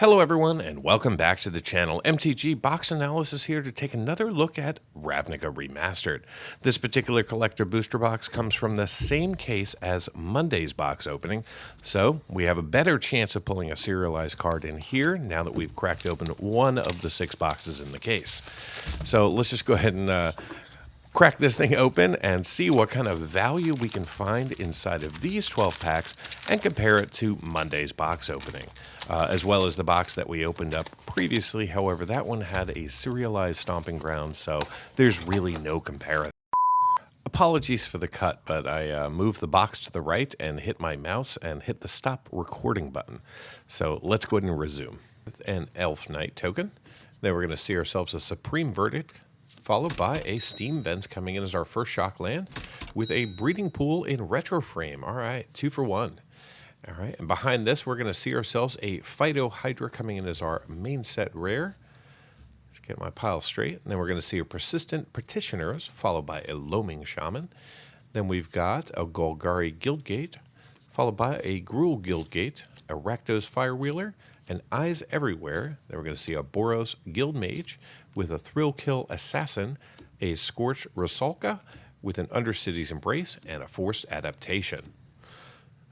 Hello everyone and welcome back to the channel. MTG Box Analysis here to take another look at Ravnica Remastered. This particular collector booster box comes from the same case as Monday's box opening, so we have a better chance of pulling a serialized card in here now that we've cracked open one of the 6 boxes in the case. So let's just go ahead and crack this thing open and see what kind of value we can find inside of these 12 packs and compare it to Monday's box opening, as well as the box that we opened up previously. However, that one had a serialized stomping ground, so there's really no comparison. Apologies for the cut, but I moved the box to the right and hit my mouse and hit the stop recording button. So let's go ahead and resume. An Elf Knight token. Then we're going to see ourselves a Supreme Verdict, followed by a Steam Vents coming in as our first shock land with a Breeding Pool in Retro Frame. All right, 2 for 1. All right, and behind this, we're going to see ourselves a Phyto Hydra coming in as our main set rare. Let's get my pile straight. And then we're going to see a Persistent Petitioners, followed by a Loaming Shaman. Then we've got a Golgari Guildgate, followed by a Gruul Guildgate, a Rakdos Firewheeler, and Eyes Everywhere. Then we're going to see a Boros Guildmage with a Thrill Kill Assassin, a Scorch Rusalka with an Undercity's Embrace, and a Forced Adaptation.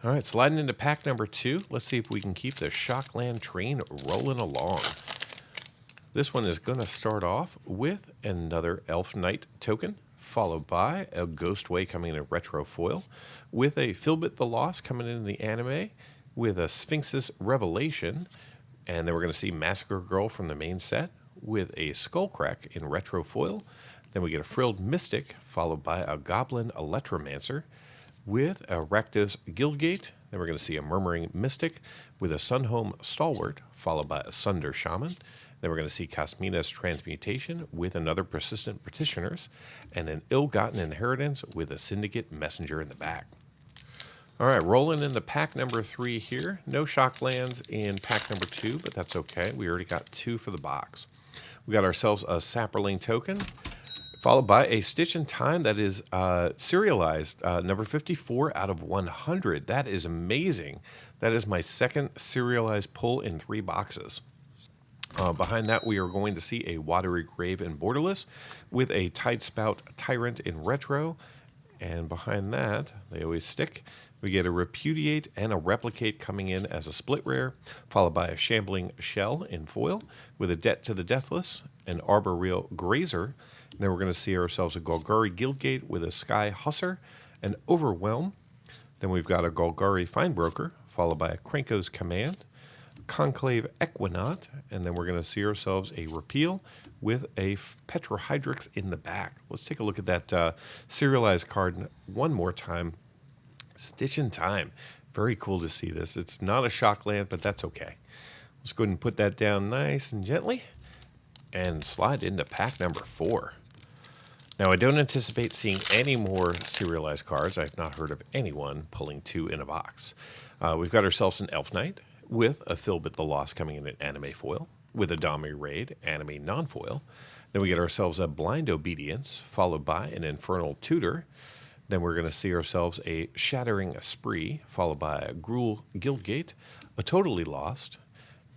All right, sliding into pack number 2. Let's see if we can keep the Shockland train rolling along. This one is going to start off with another Elf Knight token, followed by a Ghostway coming in a retro foil, with a Philbit the Lost coming in the anime, with a Sphinx's Revelation, and then we're going to see Massacre Girl from the main set, with a Skullcrack in retro foil. Then we get a Frilled Mystic, followed by a Goblin Electromancer, with a Rakdos Guildgate. Then we're going to see a Murmuring Mystic with a Sunhome Stalwart, followed by a Sunder Shaman. Then we're going to see Casmina's Transmutation with another Persistent Petitioners, and an Ill-Gotten Inheritance with a Syndicate Messenger in the back. All right, rolling into pack number 3 here. No shock lands in pack number 2, but that's okay. We already got 2 for the box. We got ourselves a Sapperling token, followed by a Stitch in Time that is serialized, number 54 out of 100. That is amazing. That is my second serialized pull in 3 boxes. Behind that, we are going to see a Watery Grave in Borderless with a Tidespout Tyrant in retro. And behind that, they always stick. We get a Repudiate and a Replicate coming in as a split rare, followed by a Shambling Shell in foil with a Debt to the Deathless, an Arboreal Grazer. And then we're going to see ourselves a Golgari Guildgate with a Sky Husser, an Overwhelm. Then we've got a Golgari Finebroker, followed by a Krenko's Command, Conclave Equinaut, and then we're going to see ourselves a Repeal with a Petrohydrix in the back. Let's take a look at that serialized card one more time. Stitch in Time. Very cool to see this. It's not a shock land, but that's okay. Let's go ahead and put that down nice and gently and slide into pack number 4. Now, I don't anticipate seeing any more serialized cards. I've not heard of anyone pulling 2 in a box. We've got ourselves an Elf Knight with a Philbit the Lost coming in anime foil, with a Dami Raid anime non-foil. Then we get ourselves a Blind Obedience, followed by an Infernal Tutor. Then we're going to see ourselves a Shattering Spree, followed by a Gruul Guildgate, a Totally Lost.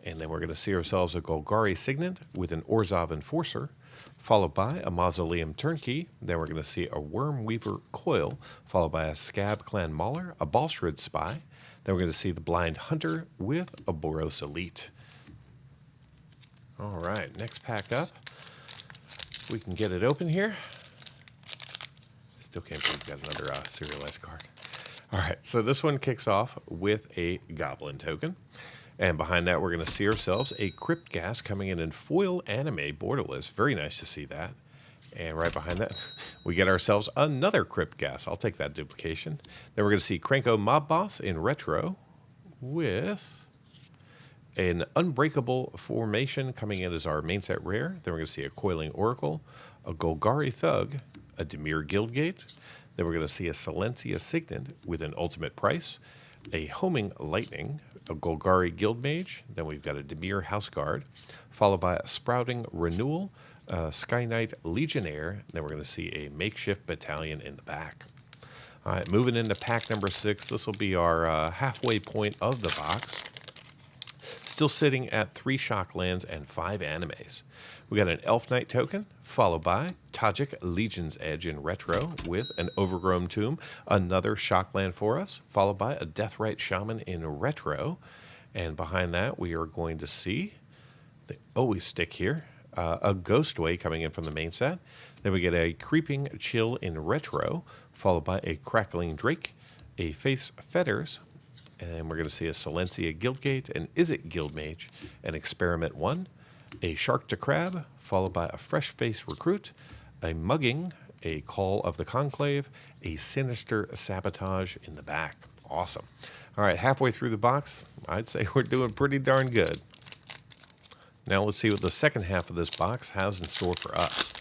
And then we're going to see ourselves a Golgari Signet with an Orzhov Enforcer, followed by a Mausoleum Turnkey. Then we're going to see a Wormweaver Coil, followed by a Scab Clan Mauler, a Balshrid Spy. Then we're going to see the Blind Hunter with a Boros Elite. All right, next pack up. We can get it open here. Still can't believe we got another serialized card. All right, so this one kicks off with a Goblin token. And behind that, we're going to see ourselves a Crypt Gas coming in foil anime borderless. Very nice to see that. And right behind that, we get ourselves another Crypt Gas. I'll take that duplication. Then we're going to see Krenko Mob Boss in retro with an Unbreakable Formation coming in as our main set rare. Then we're going to see a Coiling Oracle, a Golgari Thug, a Dimir Guildgate. Then we're going to see a Silencia Signet with an Ultimate Price, a Homing Lightning, a Golgari Guildmage. Then we've got a Dimir Houseguard, followed by a Sprouting Renewal, Sky Knight Legionnaire. Then we're going to see a Makeshift Battalion in the back. All right, moving into pack number 6. This will be our halfway point of the box. Still sitting at 3 shock lands and 5 animes. We got an Elf Knight token, followed by Tajik Legion's Edge in retro with an Overgrown Tomb, another shock land for us, followed by a Deathrite Shaman in retro. And behind that, we are going to see, they always stick here, a Ghostway coming in from the main set. Then we get a Creeping Chill in retro, followed by a Crackling Drake, a Faith's Fetters, and we're going to see a Silencia Guildgate, an Izzet Guildmage, an Experiment 1, a Shark to Crab, followed by a Fresh Face Recruit, a Mugging, a Call of the Conclave, a Sinister Sabotage in the back. Awesome. All right, halfway through the box, I'd say we're doing pretty darn good. Now let's see what the second half of this box has in store for us.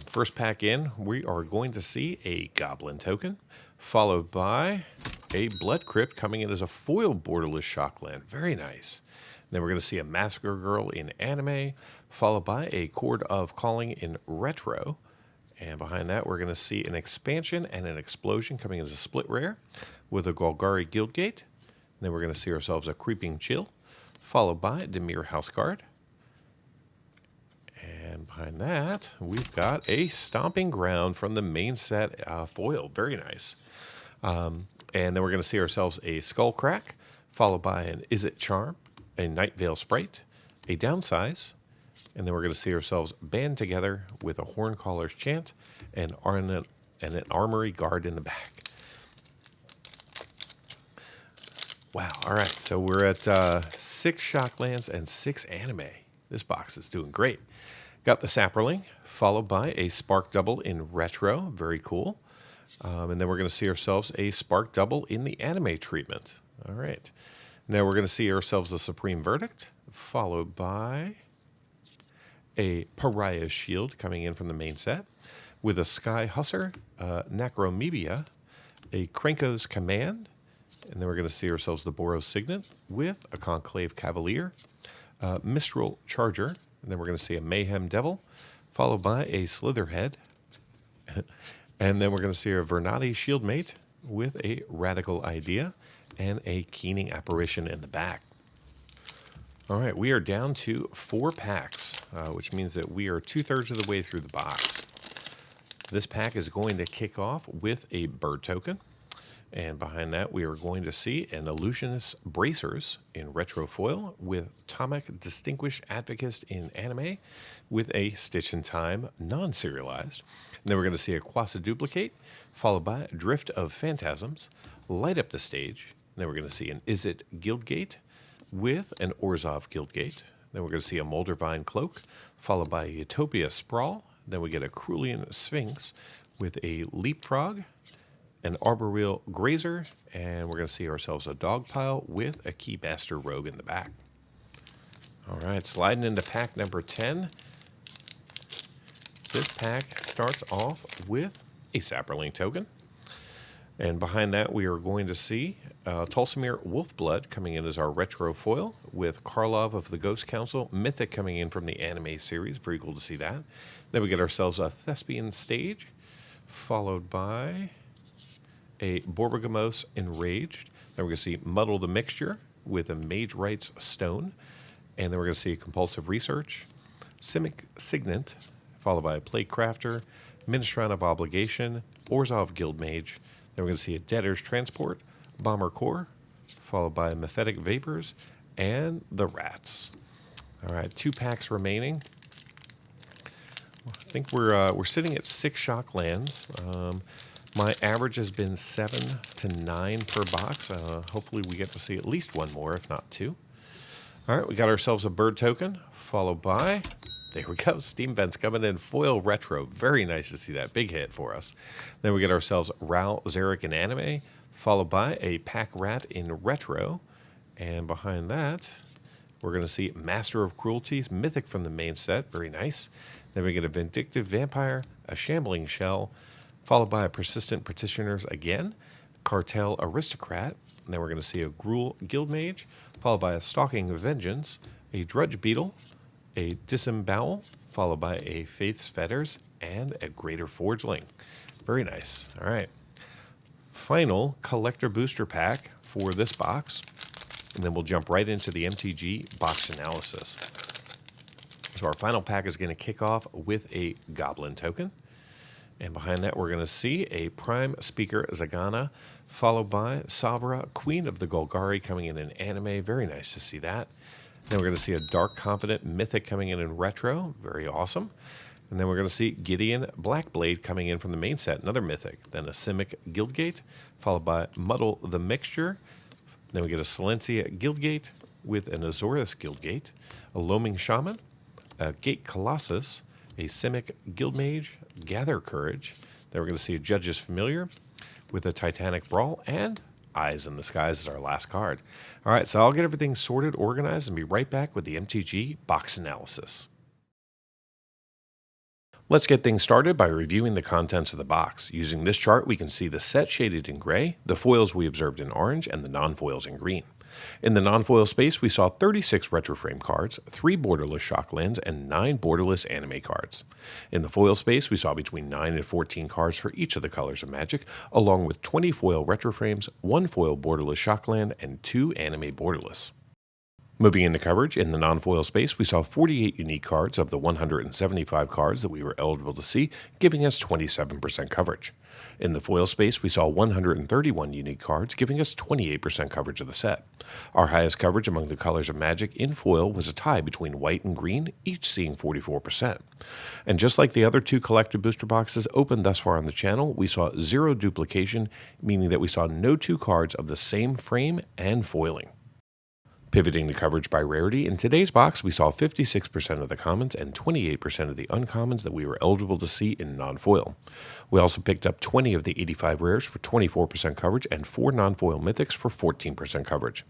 First pack in, we are going to see a Goblin token, followed by a Blood Crypt coming in as a foil borderless shockland. Very nice. Then we're going to see a Massacre Girl in anime, followed by a Chord of Calling in retro. And behind that, we're going to see an expansion and an explosion coming as a split rare with a Golgari Guildgate. And then we're going to see ourselves a Creeping Chill, followed by Dimir Houseguard. And behind that, we've got a Stomping Ground from the main set foil. Very nice. And then we're going to see ourselves a Skullcrack, followed by an Izzet Charm, a Night Veil Sprite, a Downsize, and then we're going to see ourselves band together with a Horncaller's Chant and an Armory Guard in the back. Wow. All right. So we're at 6 Shocklands and 6 anime. This box is doing great. Got the Saproling, followed by a Spark Double in retro. Very cool. And then we're going to see ourselves a Spark Double in the anime treatment. All right. Now we're going to see ourselves a Supreme Verdict, followed by a Pariah's Shield coming in from the main set, with a Sky Husser, Necromebia, a Krenko's Command, and then we're going to see ourselves the Boros Signet with a Conclave Cavalier, Mistral Charger, and then we're going to see a Mayhem Devil, followed by a Slitherhead, and then we're going to see a Vernati Shieldmate with a Radical Idea and a Keening Apparition in the back. All right, we are down to 4 packs, which means that we are 2/3 of the way through the box. This pack is going to kick off with a Bird token, and behind that we are going to see an Illusionist Bracers in retro foil with Tomic Distinguished Advocate in anime with a Stitch in Time non-serialized. And then we're going to see a Quasa Duplicate, followed by Drift of Phantasms, Light Up the Stage. And then we're going to see an Izzet Guildgate with an Orzhov Guildgate. Then we're going to see a Moldervine Cloak, followed by a Utopia Sprawl. Then we get a Krulian Sphinx with a Leapfrog, an Arboreal Grazer, and we're going to see ourselves a Dogpile with a Keymaster Rogue in the back. All right, sliding into pack number 10. This pack starts off with a Saproling token. And behind that, we are going to see Tulsimir Wolfblood coming in as our retro foil with Karlov of the Ghost Council, Mythic coming in from the anime series. Very cool to see that. Then we get ourselves a Thespian Stage, followed by a Borborgamos Enraged. Then we're going to see Muddle the Mixture with a Mage Rites Stone. And then we're going to see Compulsive Research, Simic Signet, followed by a Plaguecrafter, Ministran of Obligation, Orzhov Guildmage. Then we're going to see a Debtor's Transport, Bomber Core, followed by Mephetic Vapors, and the Rats. All right, 2 packs remaining. I think we're sitting at 6 shock lands. My average has been 7 to 9 per box. Hopefully we get to see at least 1 more, if not 2. All right, we got ourselves a Bird token, followed by, there we go, Steam Vents coming in foil retro. Very nice to see that. Big hit for us. Then we get ourselves Ral Zarek in anime, followed by a Pack Rat in retro. And behind that, we're going to see Master of Cruelties, Mythic from the main set. Very nice. Then we get a Vindictive Vampire, a Shambling Shell, followed by a Persistent Petitioners again, Cartel Aristocrat. And then we're going to see a Gruul Guildmage, followed by a Stalking Vengeance, a Drudge Beetle, a Disembowel, followed by a Faith's Fetters, and a Greater Forgeling. Very nice. All right. Final collector booster pack for this box. and then we'll jump right into the MTG box analysis. So our final pack is going to kick off with a Goblin token. And behind that, we're going to see a Prime Speaker Zagana, followed by Savra, Queen of the Golgari, coming in anime. Very nice to see that. Then we're going to see a Dark Confident Mythic coming in retro. Very awesome. And then we're going to see Gideon Blackblade coming in from the main set, another Mythic. Then a Simic Guildgate, followed by Muddle the Mixture. Then we get a Silencia Guildgate with an Azorius Guildgate, a Loaming Shaman, a Gate Colossus, a Simic Guildmage, Gather Courage. Then we're going to see a Judge's Familiar with a Titanic Brawl, and Eyes in the Skies is our last card. All right, so I'll get everything sorted, organized, and be right back with the MTG box analysis. Let's get things started by reviewing the contents of the box. Using this chart, we can see the set shaded in gray, the foils we observed in orange, and the non-foils in green. In the non-foil space, we saw 36 retroframe cards, 3 borderless Shocklands, and 9 borderless anime cards. In the foil space, we saw between 9 and 14 cards for each of the colors of Magic, along with 20 foil retroframes, 1 foil borderless Shockland, and 2 anime borderless. Moving into coverage, in the non-foil space, we saw 48 unique cards of the 175 cards that we were eligible to see, giving us 27% coverage. In the foil space, we saw 131 unique cards, giving us 28% coverage of the set. Our highest coverage among the colors of Magic in foil was a tie between white and green, each seeing 44%. And just like the other 2 collector booster boxes opened thus far on the channel, we saw 0 duplication, meaning that we saw no 2 cards of the same frame and foiling. Pivoting to coverage by rarity, in today's box we saw 56% of the commons and 28% of the uncommons that we were eligible to see in non-foil. We also picked up 20 of the 85 rares for 24% coverage and 4 non-foil mythics for 14% coverage.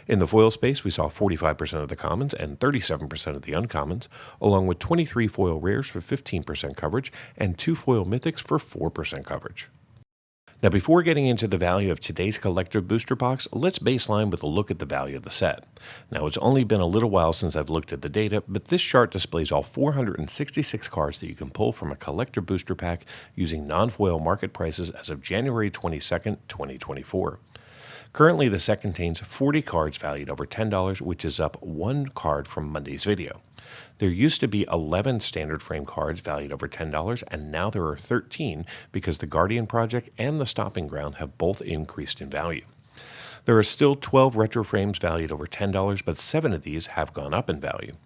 In the foil space, we saw 45% of the commons and 37% of the uncommons, along with 23 foil rares for 15% coverage and 2 foil mythics for 4% coverage. Now, before getting into the value of today's collector booster box, let's baseline with a look at the value of the set. Now, it's only been a little while since I've looked at the data, but this chart displays all 466 cards that you can pull from a collector booster pack using non-foil market prices as of January 22nd, 2024. Currently, the set contains 40 cards valued over $10, which is up 1 card from Monday's video. There used to be 11 standard frame cards valued over $10, and now there are 13 because the Guardian Project and the Stomping Ground have both increased in value. There are still 12 retro frames valued over $10, but 7 of these have gone up in value.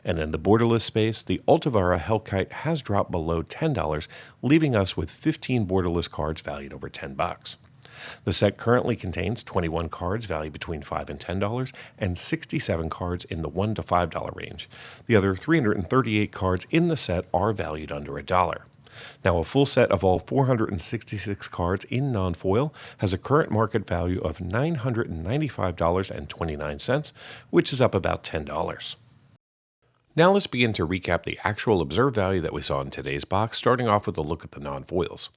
And in the borderless space, the Ultivara Hellkite has dropped below $10, leaving us with 15 borderless cards valued over $10. The set currently contains 21 cards valued between $5 and $10 and 67 cards in the $1 to $5 range. The other 338 cards in the set are valued under $1. Now, a full set of all 466 cards in non-foil has a current market value of $995.29, which is up about $10. Now let's begin to recap the actual observed value that we saw in today's box, starting off with a look at the non-foils.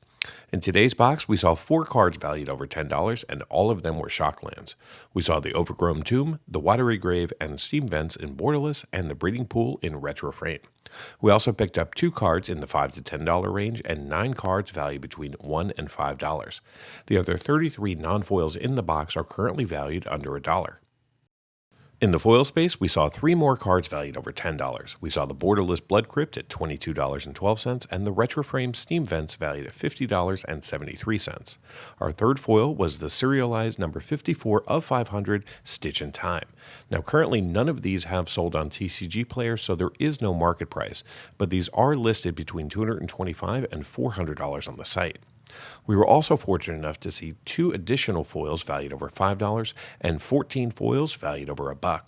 In today's box, we saw 4 cards valued over $10, and all of them were Shocklands. We saw the Overgrown Tomb, the Watery Grave, and Steam Vents in borderless, and the Breeding Pool in retro frame. We also picked up 2 cards in the $5 to $10 range and 9 cards valued between $1 and $5. The other 33 non-foils in the box are currently valued under $1. In the foil space, we saw 3 more cards valued over $10. We saw the borderless Blood Crypt at $22.12 and the retroframe Steam Vents valued at $50.73. Our third foil was the serialized number 54 of 500 Stitch in Time. Now, currently none of these have sold on TCG Player, so there is no market price, but these are listed between $225 and $400 on the site. We were also fortunate enough to see 2 additional foils valued over $5 and 14 foils valued over $1.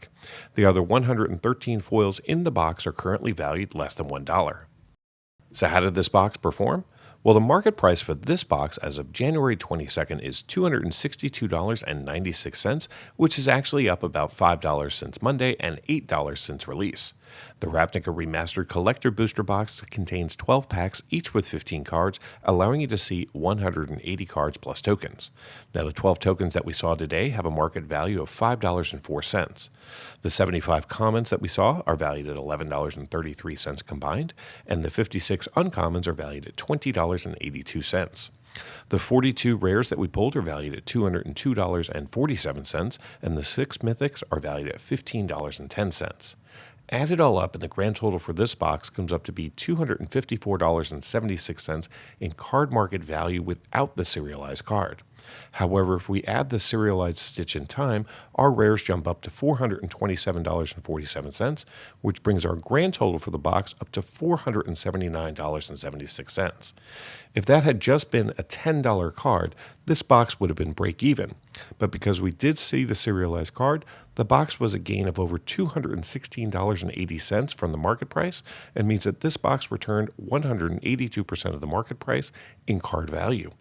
The other 113 foils in the box are currently valued less than $1. So how did this box perform? Well, the market price for this box as of January 22nd is $262.96, which is actually up about $5 since Monday and $8 since release. The Ravnica Remastered Collector Booster Box contains 12 packs, each with 15 cards, allowing you to see 180 cards plus tokens. Now, the 12 tokens that we saw today have a market value of $5.04. The 75 commons that we saw are valued at $11.33 combined, and the 56 uncommons are valued at $20.82. The 42 rares that we pulled are valued at $202.47, and the 6 mythics are valued at $15.10. Add it all up, and the grand total for this box comes up to be $254.76 in card market value without the serialized card. However, if we add the serialized Stitch in Time, our rares jump up to $427.47, which brings our grand total for the box up to $479.76. If that had just been a $10 card, this box would have been break even. But because we did see the serialized card, the box was a gain of over $216.80 from the market price, and means that this box returned 182% of the market price in card value.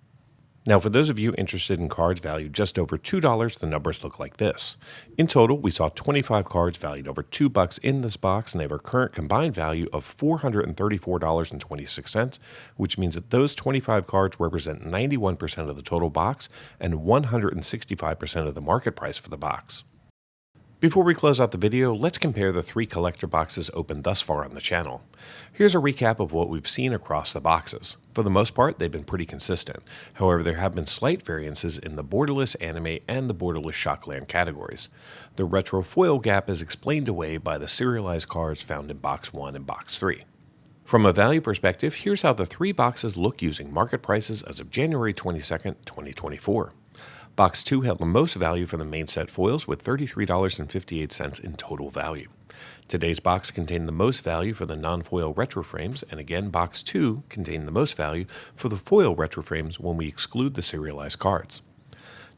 Now, for those of you interested in cards valued just over $2, the numbers look like this. In total, we saw 25 cards valued over $2 in this box, and they have a current combined value of $434.26, which means that those 25 cards represent 91% of the total box and 165% of the market price for the box. Before we close out the video, let's compare the 3 collector boxes opened thus far on the channel. Here's a recap of what we've seen across the boxes. For the most part, they've been pretty consistent. However, there have been slight variances in the borderless anime and the borderless shockland categories. The retro foil gap is explained away by the serialized cards found in Box 1 and Box 3. From a value perspective, here's how the 3 boxes look using market prices as of January 22nd, 2024. Box 2 held the most value for the main set foils with $33.58 in total value. Today's box contained the most value for the non-foil retro frames, and again, Box 2 contained the most value for the foil retro frames when we exclude the serialized cards.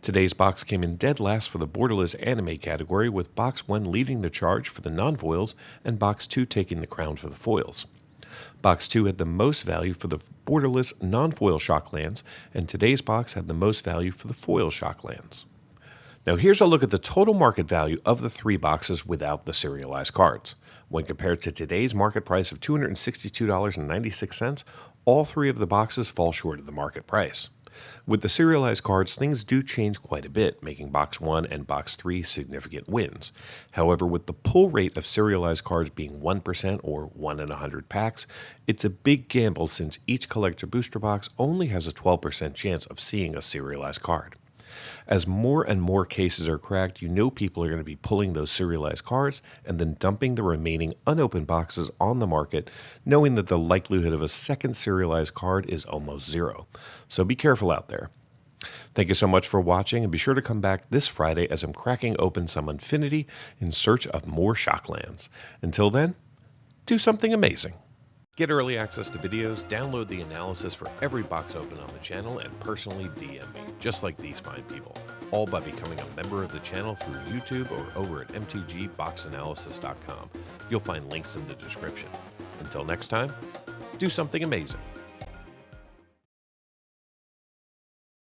Today's box came in dead last for the borderless anime category, with Box 1 leading the charge for the non-foils and Box 2 taking the crown for the foils. Box 2 had the most value for the borderless non-foil shocklands, and today's box had the most value for the foil shocklands. Now here's a look at the total market value of the 3 boxes without the serialized cards. When compared to today's market price of $262.96, all 3 of the boxes fall short of the market price. With the serialized cards, things do change quite a bit, making Box 1 and Box 3 significant wins. However, with the pull rate of serialized cards being 1% or 1 in 100 packs, it's a big gamble since each collector booster box only has a 12% chance of seeing a serialized card. As more and more cases are cracked, you know people are going to be pulling those serialized cards and then dumping the remaining unopened boxes on the market, knowing that the likelihood of a second serialized card is almost zero. So be careful out there. Thank you so much for watching, and be sure to come back this Friday as I'm cracking open some Infinity in search of more Shocklands. Until then, do something amazing. Get early access to videos, download the analysis for every box open on the channel, and personally DM me, just like these fine people. All by becoming a member of the channel through YouTube or over at mtgboxanalysis.com. You'll find links in the description. Until next time, do something amazing.